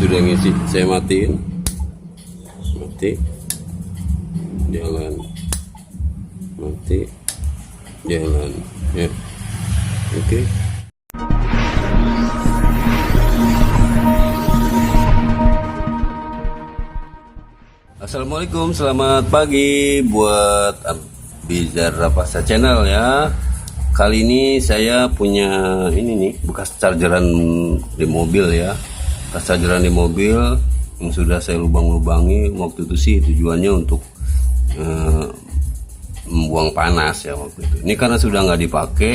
sudah ngisi. Saya matiin, mati, jalan, mati, jalan, ya. Oke. Assalamualaikum, selamat pagi buat Bizar Rapasa Channel ya. Kali ini saya punya ini nih, bekas chargeran di mobil ya. Bekas chargeran di mobil yang sudah saya lubang-lubangi. Waktu itu sih tujuannya untuk membuang panas ya waktu itu. Ini karena sudah nggak dipakai,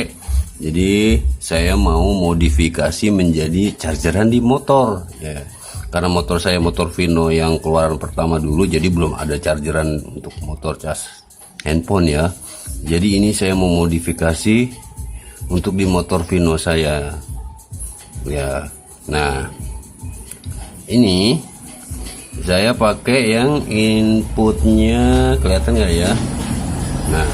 jadi saya mau modifikasi menjadi chargeran di motor ya. Karena motor saya motor Vino yang keluaran pertama dulu, jadi belum ada chargeran untuk motor cas handphone ya. Jadi ini saya mau modifikasi untuk di motor Vino saya ya. Nah ini saya pakai yang inputnya, kelihatan nggak ya? Nah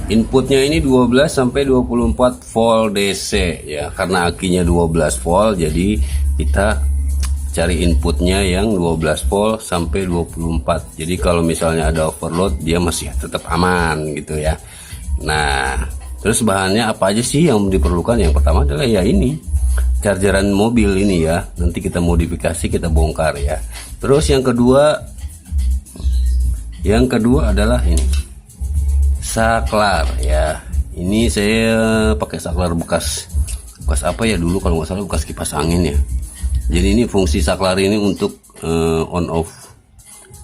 inputnya ini 12 sampai 24 volt DC ya. Karena akinya 12 volt, jadi kita cari inputnya yang 12 volt sampai 24. Jadi kalau misalnya ada overload, dia masih tetap aman gitu ya. Nah terus bahannya apa aja sih yang diperlukan? Yang pertama adalah ya ini chargeran mobil ini ya. Nanti kita modifikasi, kita bongkar ya. Terus yang kedua adalah ini saklar ya. Ini saya pakai saklar bekas apa ya dulu, kalau nggak salah bekas kipas angin ya. Jadi ini fungsi saklar ini untuk on off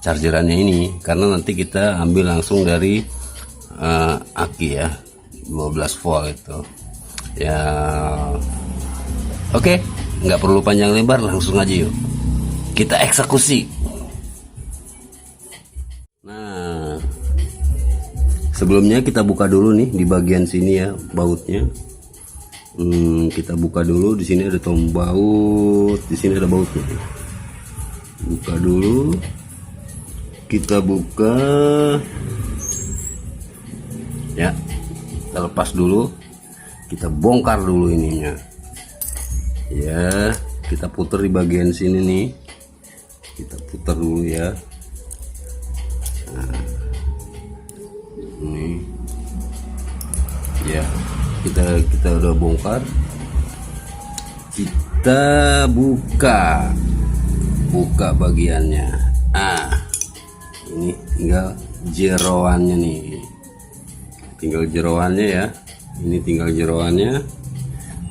chargerannya ini, karena nanti kita ambil langsung dari aki ya, 12 volt itu ya. Oke, nggak perlu panjang lebar, langsung aja yuk kita eksekusi. Nah sebelumnya kita buka dulu nih di bagian sini ya, bautnya. Kita buka dulu. Di sini ada tombol baut, di sini ada bautnya. Buka dulu, kita buka ya, kita lepas dulu, kita bongkar dulu ininya ya. Kita putar di bagian sini nih, kita putar dulu ya. Nah, ini ya, kita udah bongkar. Kita buka bagiannya. Ini tinggal jeroannya nih, tinggal jeroannya ya. Ini tinggal jeroannya.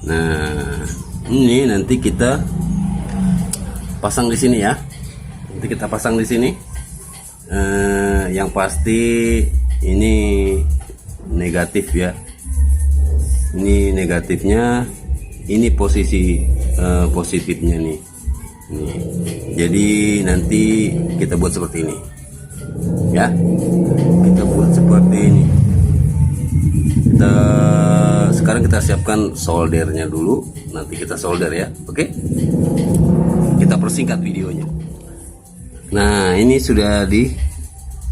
Nah ini nanti kita pasang di sini ya. Nanti kita pasang di sini. Yang pasti ini negatif ya. Ini negatifnya, ini posisi positifnya nih. Jadi nanti kita buat seperti ini ya. Kita buat seperti ini. Sekarang kita siapkan soldernya dulu. Nanti kita solder ya. Oke, kita persingkat videonya. Nah ini sudah di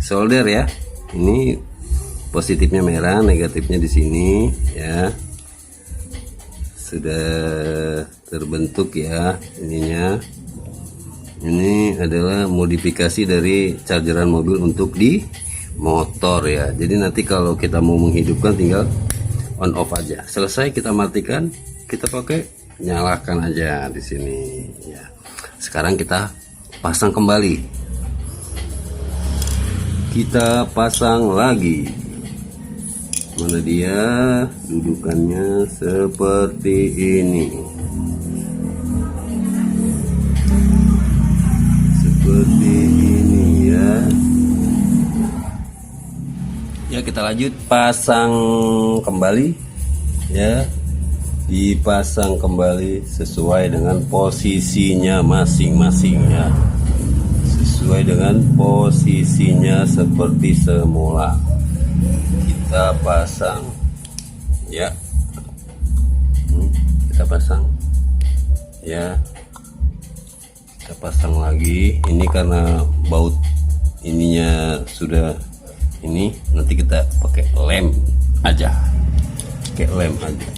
solder ya. Ini positifnya merah, negatifnya di sini ya. Sudah terbentuk ya ininya. Ini adalah modifikasi dari chargeran mobil untuk di motor ya. Jadi nanti kalau kita mau menghidupkan tinggal on off aja. Selesai kita matikan, kita pakai nyalakan aja di sini ya. Sekarang kita pasang kembali. Kita pasang lagi. Mana dia dudukannya, seperti ini. Seperti ini ya. Ya kita lanjut pasang kembali ya. Dipasang kembali sesuai dengan posisinya masing-masing ya. Sesuai dengan posisinya seperti semula. Kita pasang ya. Kita pasang ya. Kita pasang lagi. Ini karena baut ininya sudah ini, nanti kita pakai lem aja. Pakai lem aja.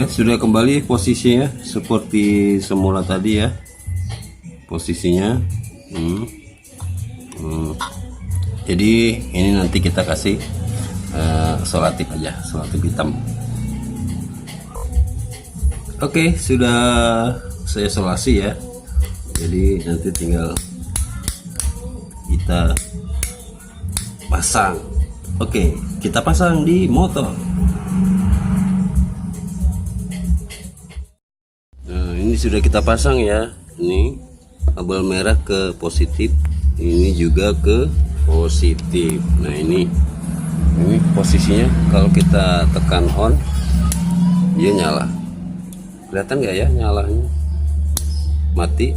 Oke, sudah kembali posisinya seperti semula tadi ya, posisinya. Jadi ini nanti kita kasih solatif aja, solatif hitam. Oke, sudah saya solasi ya, jadi nanti tinggal kita pasang. Oke, kita pasang di motor. Nah, ini sudah kita pasang ya. Ini kabel merah ke positif, ini juga ke positif. Nah, ini posisinya kalau kita tekan on, dia nyala. Kelihatan nggak ya nyalanya? Mati,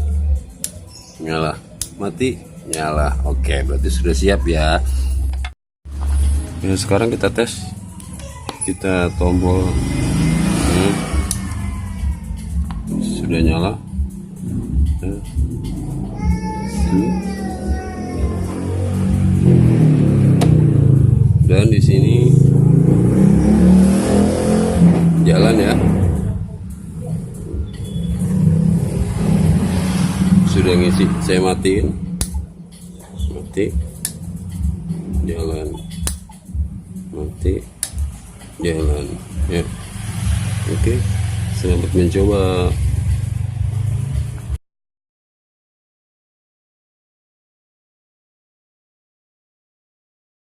nyala, mati, nyala. Oke, berarti sudah siap ya. Sekarang kita tes, kita tombol. Sudah nyala. Dan di sini jalan ya. Sudah ngisi, saya matiin. Mati. Jalan. Mati. Jalan. Ya. Oke. Selamat mencoba.